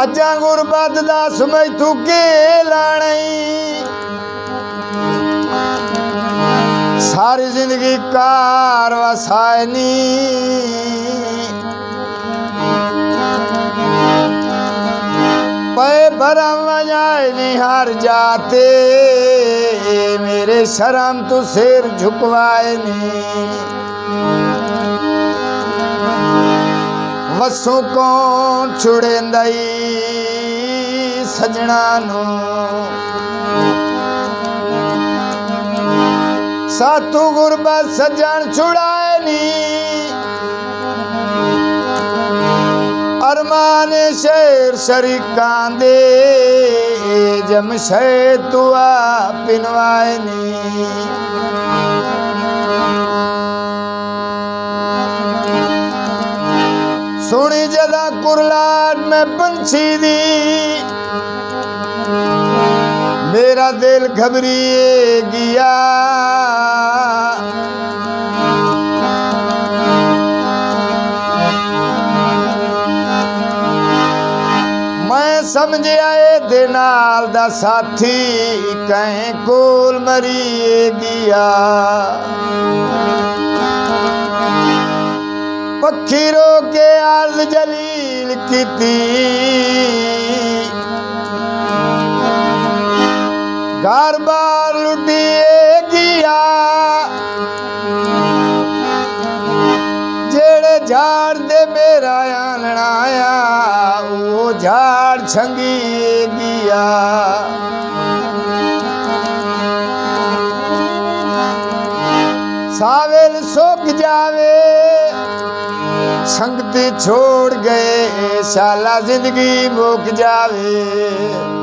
अजा गुरबत दस मैथू के लाणी सारी जिंदगी कार वसायनी पे भरम जाए निहार जाते मेरे शर्म तू सिर झुकवाए नी वसू कौन छुड़ेंदई सजना नू सातू गुरबत सजन छुड़ाए नी अरमान शेर शरीकां दे जमशेद तुआ पिनवाए नी सुनी जदा कुरलाट में पंछी दी मेरा दिल घबरिए गया मैं समझ आए दे नाल दा साथी कहीं कोल मरिए गया पखीरो के अर्ज जलील कीती घर बार लुटिए गया जेड़े झाड़ दे मेरा आया वो झाड़ छंगिए गया सावेल सोख जावे संगती छोड़ गए शाला जिंदगी मुक जावे।